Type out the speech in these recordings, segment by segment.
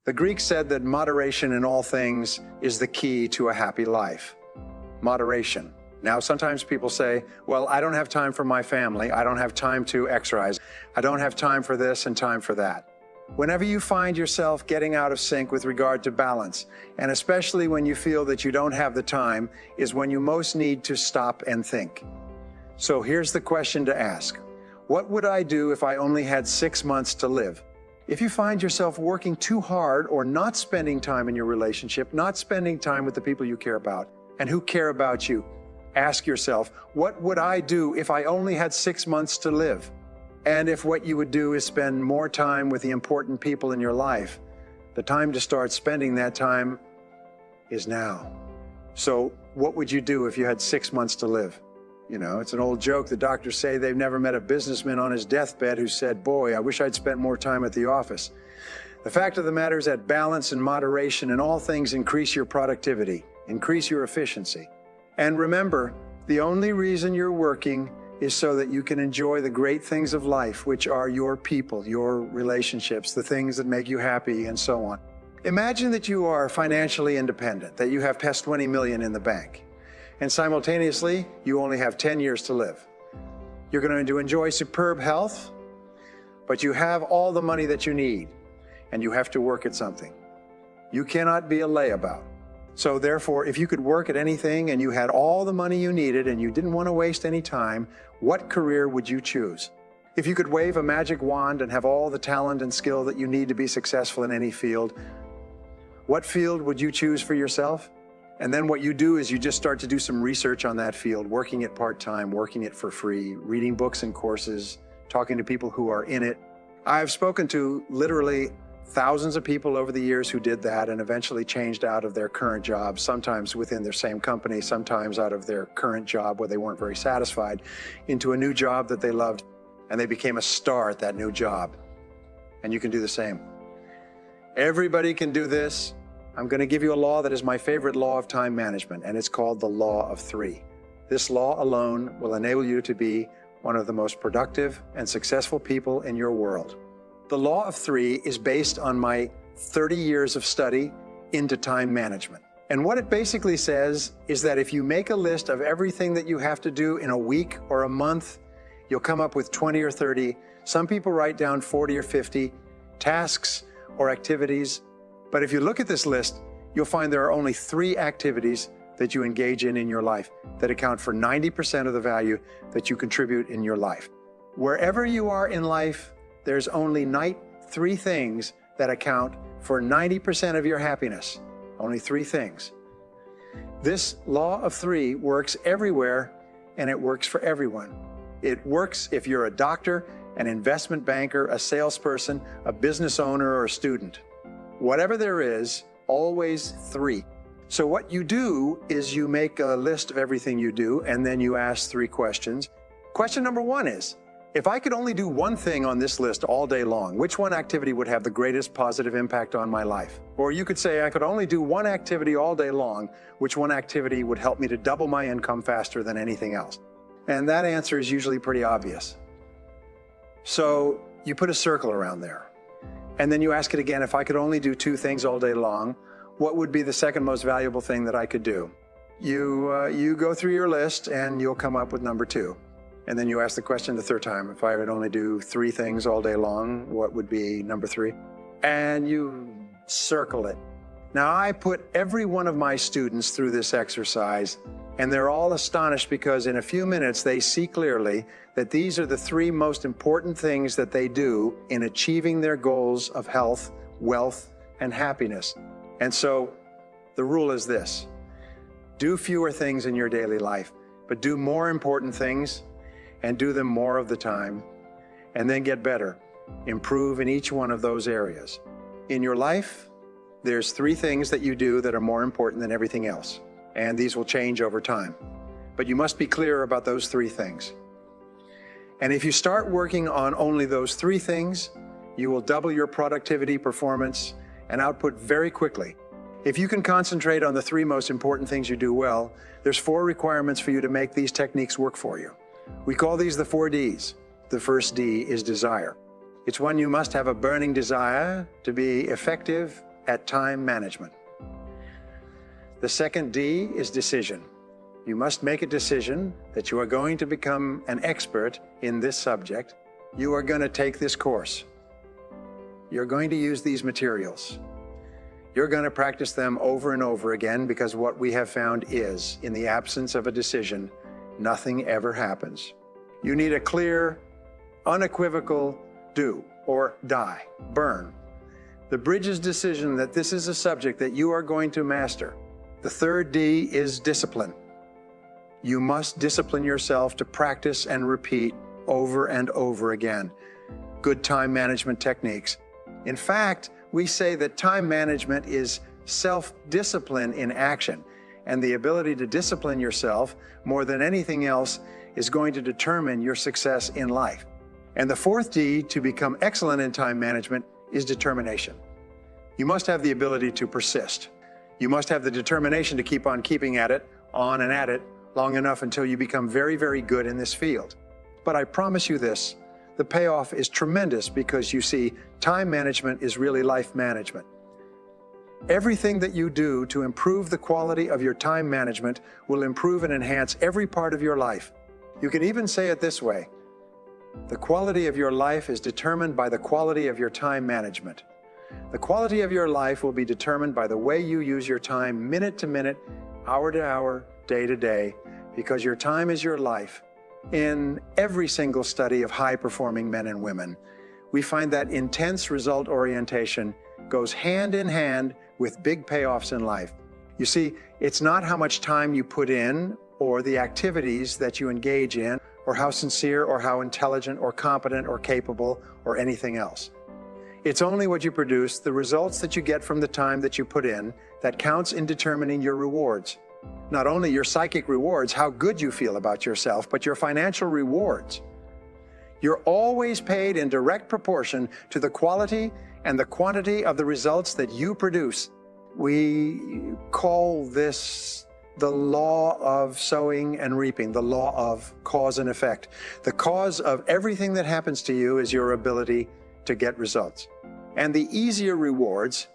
The Greeks said that moderation in all things is the key to a happy life. Moderation. Now, sometimes people say, well, I don't have time for my family. I don't have time to exercise. I don't have time for this and time for that. Whenever you find yourself getting out of sync with regard to balance, and especially when you feel that you don't have the time, is when you most need to stop and think. So here's the question to ask. What would I do if I only had 6 months to live? If you find yourself working too hard or not spending time in your relationship, not spending time with the people you care about and who care about you, ask yourself, what would I do if I only had 6 months to live? And if what you would do is spend more time with the important people in your life, the time to start spending that time is now. So what would you do if you had 6 months to live? You know, it's an old joke. The doctors say they've never met a businessman on his deathbed who said, boy, I wish I'd spent more time at the office. The fact of the matter is that balance and moderation in all things increase your productivity, increase your efficiency. And remember, the only reason you're working is so that you can enjoy the great things of life, which are your people, your relationships, the things that make you happy, and so on. Imagine that you are financially independent, that you have past 20 million in the bank, and simultaneously, you only have 10 years to live. You're going to enjoy superb health, but you have all the money that you need, and you have to work at something. You cannot be a layabout. So therefore, if you could work at anything and you had all the money you needed and you didn't want to waste any time, what career would you choose? If you could wave a magic wand and have all the talent and skill that you need to be successful in any field, what field would you choose for yourself? And then what you do is you just start to do some research on that field, working it part-time, working it for free, reading books and courses, talking to people who are in it. I've spoken to literally thousands of people over the years who did that and eventually changed out of their current jobs, sometimes within their same company, sometimes out of their current job where they weren't very satisfied, into a new job that they loved, and they became a star at that new job. And you can do the same. Everybody can do this. I'm going to give you a law that is my favorite law of time management, and it's called the Law of Three. This law alone will enable you to be one of the most productive and successful people in your world. The Law of Three is based on my 30 years of study into time management. And what it basically says is that if you make a list of everything that you have to do in a week or a month, you'll come up with 20 or 30. Some people write down 40 or 50 tasks or activities. But if you look at this list, you'll find there are only 3 activities that you engage in your life that account for 90% of the value that you contribute in your life. Wherever you are in life, there's only 3 things that account for 90% of your happiness. Only 3 things. This law of 3 works everywhere, and it works for everyone. It works if you're a doctor, an investment banker, a salesperson, a business owner, or a student. Whatever there is, always 3. So what you do is you make a list of everything you do, and then you ask 3 questions. Question number 1 is, if I could only do one thing on this list all day long, which one activity would have the greatest positive impact on my life? Or you could say, I could only do one activity all day long, which one activity would help me to double my income faster than anything else? And that answer is usually pretty obvious. So you put a circle around there. And then you ask it again, if I could only do 2 things all day long, what would be the second most valuable thing that I could do? You go through your list and you'll come up with number 2. And then you ask the question the 3rd time, if I would only do 3 things all day long, what would be number 3? And you circle it. Now, I put every one of my students through this exercise, and they're all astonished because in a few minutes they see clearly that these are the 3 most important things that they do in achieving their goals of health, wealth, and happiness. And so the rule is this: do fewer things in your daily life, but do more important things and do them more of the time, and then get better. Improve in each one of those areas. In your life, there's 3 things that you do that are more important than everything else, and these will change over time. But you must be clear about those 3 things. And if you start working on only those 3 things, you will double your productivity, performance, and output very quickly. If you can concentrate on the 3 most important things you do well, there's 4 requirements for you to make these techniques work for you. We call these the 4 Ds. The first D is desire. It's when you must have a burning desire to be effective at time management. The second D is decision. You must make a decision that you are going to become an expert in this subject. You are going to take this course. You're going to use these materials. You're going to practice them over and over again, because what we have found is, in the absence of a decision, nothing ever happens. You need a clear, unequivocal do or die, burn. The Bridges decision that this is a subject that you are going to master. The third D is discipline. You must discipline yourself to practice and repeat over and over again good time management techniques. In fact, we say that time management is self-discipline in action, and the ability to discipline yourself more than anything else is going to determine your success in life. And the fourth D to become excellent in time management is determination. You must have the ability to persist. You must have the determination to keep on keeping at it, on and at it, long enough until you become very, very good in this field. But I promise you this, the payoff is tremendous, because you see, time management is really life management. Everything that you do to improve the quality of your time management will improve and enhance every part of your life. You can even say it this way: the quality of your life is determined by the quality of your time management. The quality of your life will be determined by the way you use your time, minute to minute, hour to hour, day to day, because your time is your life. In every single study of high-performing men and women, we find that intense result orientation goes hand in hand with big payoffs in life. You see, it's not how much time you put in or the activities that you engage in, or how sincere or how intelligent or competent or capable or anything else. It's only what you produce, the results that you get from the time that you put in, that counts in determining your rewards. Not only your psychic rewards, how good you feel about yourself, but your financial rewards. You're always paid in direct proportion to the quality and the quantity of the results that you produce. We call this the law of sowing and reaping, the law of cause and effect. The cause of everything that happens to you is your ability to get results. And the easier rewards,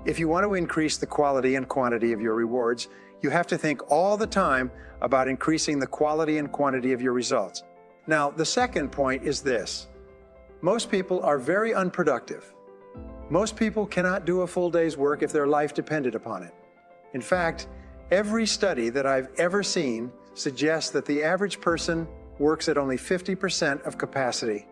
if you want to increase the quality and quantity of your rewards, you have to think all the time about increasing the quality and quantity of your results. Now, the second point is this: most people are very unproductive. Most people cannot do a full day's work if their life depended upon it. In fact, every study that I've ever seen suggests that the average person works at only 50% of capacity.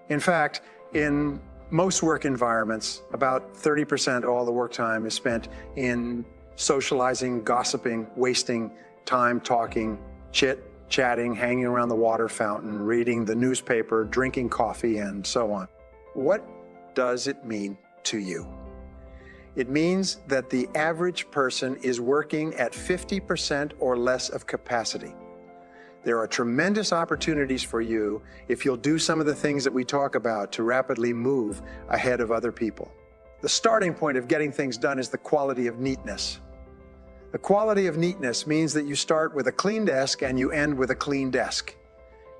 In fact, in most work environments, about 30% of all the work time is spent in socializing, gossiping, wasting time talking, chatting, hanging around the water fountain, reading the newspaper, drinking coffee, and so on. What does it mean to you? It means that the average person is working at 50% or less of capacity. There are tremendous opportunities for you if you'll do some of the things that we talk about to rapidly move ahead of other people. The starting point of getting things done is the quality of neatness. The quality of neatness means that you start with a clean desk and you end with a clean desk.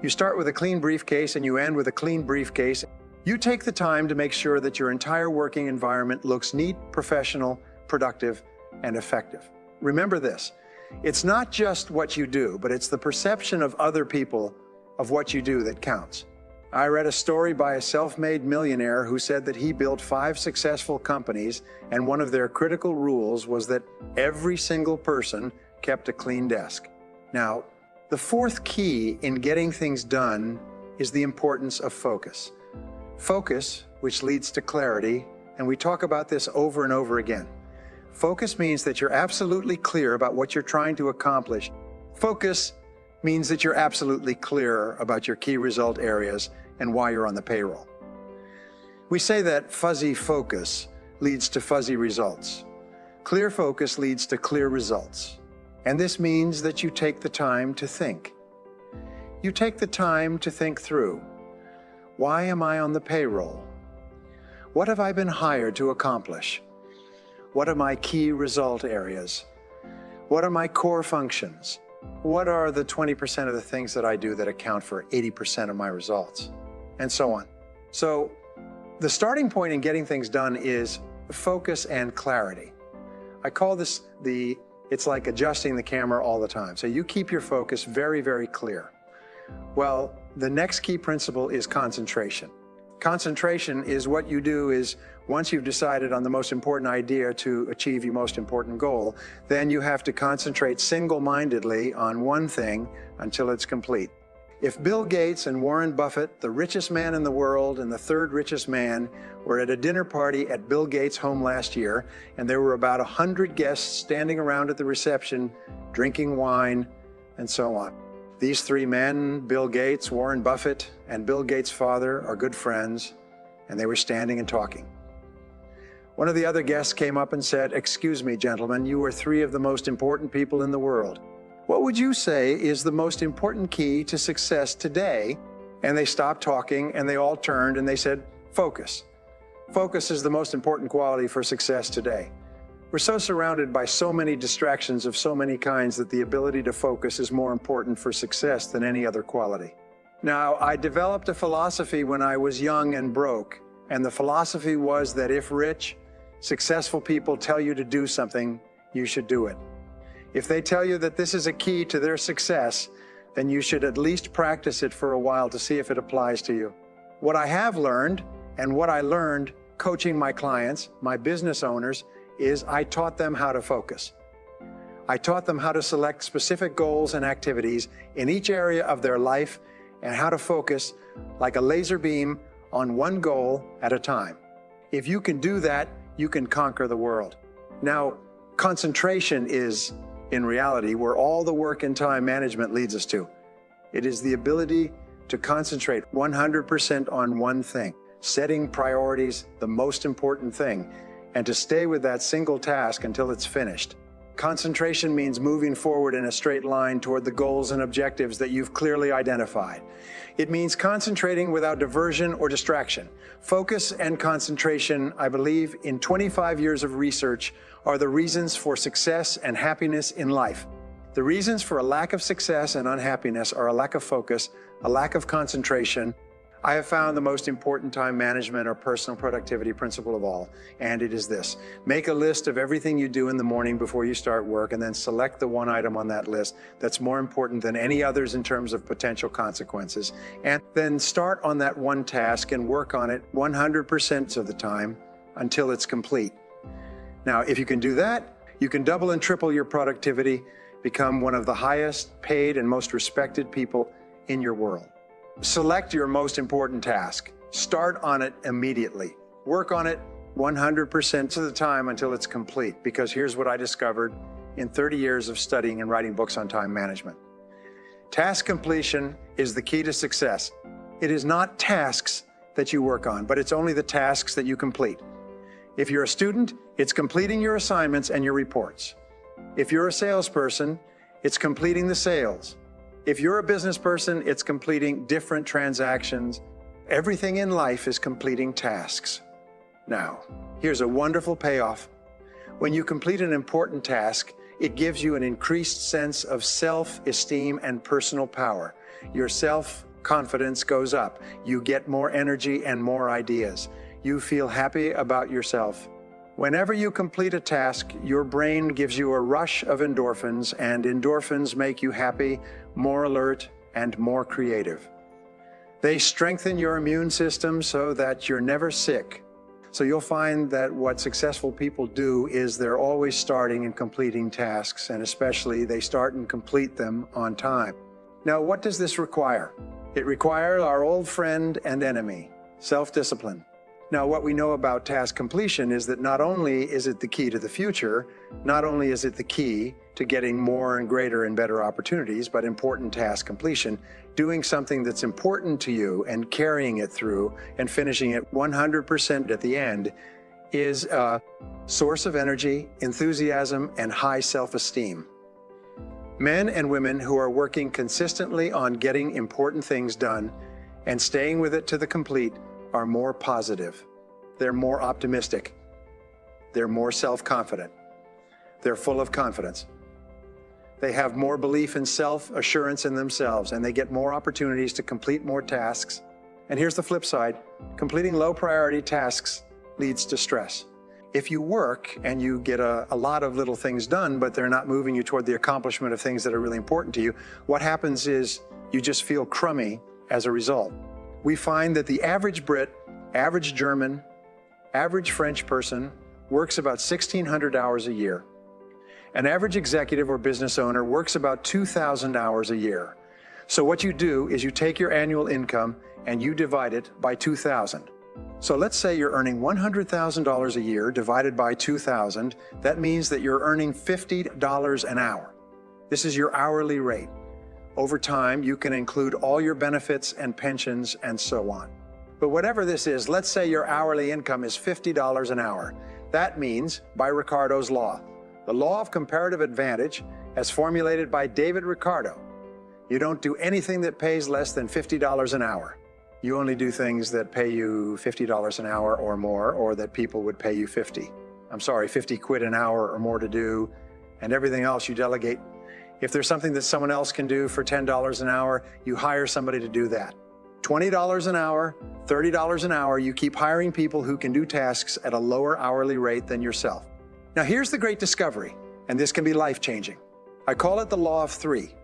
You start with a clean briefcase and you end with a clean briefcase. You take the time to make sure that your entire working environment looks neat, professional, productive, and effective. Remember this: it's not just what you do, but it's the perception of other people of what you do that counts. I read a story by a self-made millionaire who said that he built 5 successful companies, and one of their critical rules was that every single person kept a clean desk. Now, the fourth key in getting things done is the importance of focus. Focus, which leads to clarity, and we talk about this over and over again. Focus means that you're absolutely clear about what you're trying to accomplish. Focus means that you're absolutely clear about your key result areas and why you're on the payroll. We say that fuzzy focus leads to fuzzy results. Clear focus leads to clear results. And this means that you take the time to think. You take the time to think through: why am I on the payroll? What have I been hired to accomplish? What are my key result areas? What are my core functions? What are the 20% of the things that I do that account for 80% of my results? And so on. So the starting point in getting things done is focus and clarity. I call this it's like adjusting the camera all the time. So you keep your focus very, very clear. Well, the next key principle is concentration. Concentration is what you do is once you've decided on the most important idea to achieve your most important goal, then you have to concentrate single-mindedly on one thing until it's complete. If Bill Gates and Warren Buffett, the richest man in the world and the third richest man, were at a dinner party at Bill Gates' home last year, and there were about 100 guests standing around at the reception, drinking wine, and so on. These three men, Bill Gates, Warren Buffett, and Bill Gates' father, are good friends, and they were standing and talking. One of the other guests came up and said, "Excuse me, gentlemen, you are three of the most important people in the world. What would you say is the most important key to success today?" And they stopped talking and they all turned and they said, "Focus. Focus is the most important quality for success today." We're so surrounded by so many distractions of so many kinds that the ability to focus is more important for success than any other quality. Now, I developed a philosophy when I was young and broke, and the philosophy was that if rich, successful people tell you to do something, you should do it. If they tell you that this is a key to their success, then you should at least practice it for a while to see if it applies to you. What I have learned, and what I learned coaching my clients, my business owners, is I taught them how to focus. I taught them how to select specific goals and activities in each area of their life and how to focus like a laser beam on one goal at a time. If you can do that, you can conquer the world. Now, concentration is, in reality, where all the work and time management leads us to. It is the ability to concentrate 100% on one thing, setting priorities, the most important thing, and to stay with that single task until it's finished. Concentration means moving forward in a straight line toward the goals and objectives that you've clearly identified. It means concentrating without diversion or distraction. Focus and concentration, I believe, in 25 years of research, are the reasons for success and happiness in life. The reasons for a lack of success and unhappiness are a lack of focus, a lack of concentration. I have found the most important time management or personal productivity principle of all, and it is this. Make a list of everything you do in the morning before you start work, and then select the one item on that list that's more important than any others in terms of potential consequences. And then start on that one task and work on it 100% of the time until it's complete. Now, if you can do that, you can double and triple your productivity, become one of the highest paid and most respected people in your world. Select your most important task. Start on it immediately. Work on it 100% of the time until it's complete, because here's what I discovered in 30 years of studying and writing books on time management. Task completion is the key to success. It is not tasks that you work on, but it's only the tasks that you complete. If you're a student, it's completing your assignments and your reports. If you're a salesperson, it's completing the sales. If you're a business person, it's completing different transactions. Everything in life is completing tasks. Now, here's a wonderful payoff. When you complete an important task, it gives you an increased sense of self-esteem and personal power. Your self-confidence goes up. You get more energy and more ideas. You feel happy about yourself. Whenever you complete a task, your brain gives you a rush of endorphins, and endorphins make you happy, more alert, and more creative. They strengthen your immune system so that you're never sick. So you'll find that what successful people do is they're always starting and completing tasks, and especially they start and complete them on time. Now, what does this require? It requires our old friend and enemy, self-discipline. Now, what we know about task completion is that not only is it the key to the future, not only is it the key to getting more and greater and better opportunities, but important task completion, doing something that's important to you and carrying it through and finishing it 100% at the end is a source of energy, enthusiasm, and high self-esteem. Men and women who are working consistently on getting important things done and staying with it to the complete are more positive. They're more optimistic. They're more self-confident. They're full of confidence. They have more belief in self-assurance in themselves, and they get more opportunities to complete more tasks. And here's the flip side. Completing low-priority tasks leads to stress. If you work and you get a lot of little things done, but they're not moving you toward the accomplishment of things that are really important to you, what happens is you just feel crummy as a result. We find that the average Brit, average German, average French person works about 1,600 hours a year. An average executive or business owner works about 2,000 hours a year. So what you do is you take your annual income and you divide it by 2,000. So let's say you're earning $100,000 a year divided by 2,000. That means that you're earning $50 an hour. This is your hourly rate. Over time, you can include all your benefits and pensions and so on. But whatever this is, let's say your hourly income is $50 an hour. That means, by Ricardo's law, the law of comparative advantage as formulated by David Ricardo, you don't do anything that pays less than $50 an hour. You only do things that pay you $50 an hour or more, or that people would pay you 50 quid an hour or more to do, and everything else you delegate. If there's something that someone else can do for $10 an hour, you hire somebody to do that. $20 an hour, $30 an hour, you keep hiring people who can do tasks at a lower hourly rate than yourself. Now here's the great discovery, and this can be life-changing. I call it the law of three.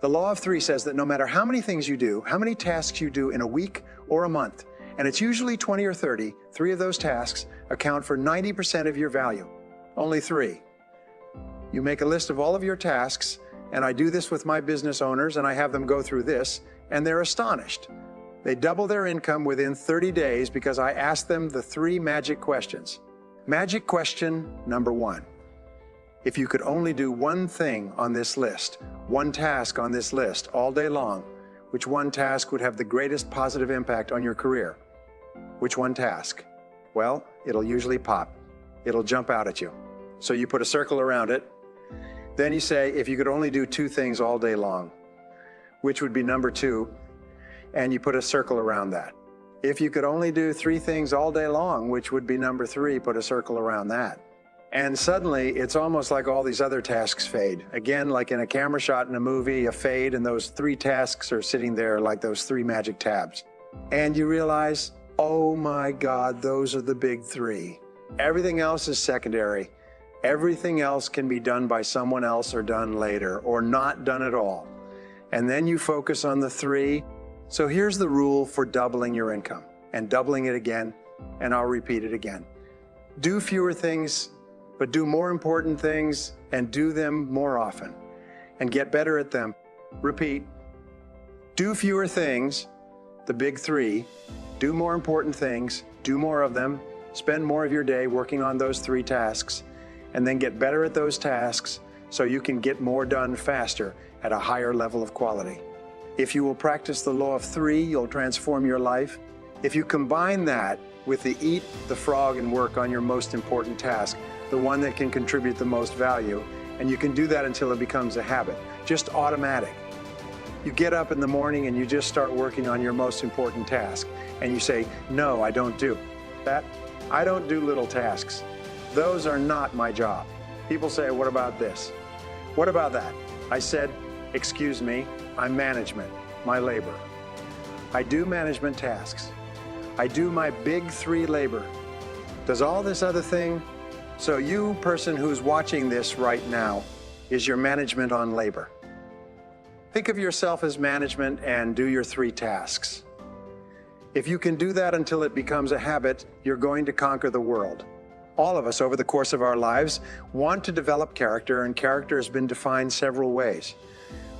The law of three says that no matter how many things you do, how many tasks you do in a week or a month, and it's usually 20 or 30, three of those tasks account for 90% of your value. Only three. You make a list of all of your tasks, and I do this with my business owners, and I have them go through this, and they're astonished. They double their income within 30 days because I ask them the three magic questions. Magic question number one. If you could only do one thing on this list, one task on this list all day long, which one task would have the greatest positive impact on your career? Which one task? Well, it'll usually pop. It'll jump out at you. So you put a circle around it. Then you say, if you could only do two things all day long, which would be number two, and you put a circle around that. If you could only do three things all day long, which would be number three, put a circle around that. And suddenly, it's almost like all these other tasks fade. Again, like in a camera shot in a movie, a fade, and those three tasks are sitting there like those three magic tabs. And you realize, oh my God, those are the big three. Everything else is secondary. Everything else can be done by someone else or done later, or not done at all. And then you focus on the three. So here's the rule for doubling your income, and doubling it again, and I'll repeat it again. Do fewer things, but do more important things, and do them more often, and get better at them. Repeat. Do fewer things, the big three. Do more important things, do more of them, spend more of your day working on those three tasks, and then get better at those tasks so you can get more done faster at a higher level of quality. If you will practice the law of three, you'll transform your life. If you combine that with the eat the frog and work on your most important task, the one that can contribute the most value, and you can do that until it becomes a habit, just automatic. You get up in the morning and you just start working on your most important task, and you say, no, I don't do that. I don't do little tasks. Those are not my job. People say, what about this? What about that? I said, excuse me, I'm management, my labor. I do management tasks. I do my big three labor. Does all this other thing? So you, person who's watching this right now, is your management on labor. Think of yourself as management and do your three tasks. If you can do that until it becomes a habit, you're going to conquer the world. All of us over the course of our lives want to develop character, and character has been defined several ways.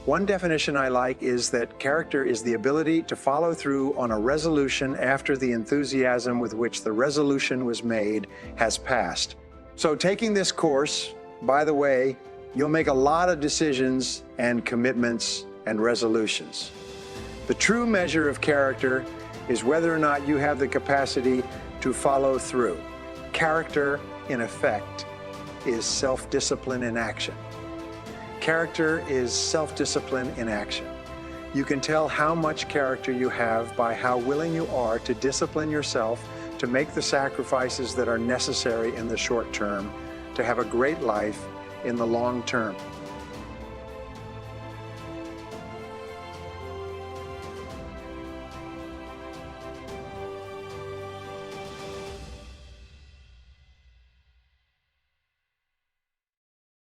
One definition I like is that character is the ability to follow through on a resolution after the enthusiasm with which the resolution was made has passed. So taking this course, by the way, you'll make a lot of decisions and commitments and resolutions. The true measure of character is whether or not you have the capacity to follow through. Character, in effect, is self-discipline in action. Character is self-discipline in action. You can tell how much character you have by how willing you are to discipline yourself, to make the sacrifices that are necessary in the short term, to have a great life in the long term.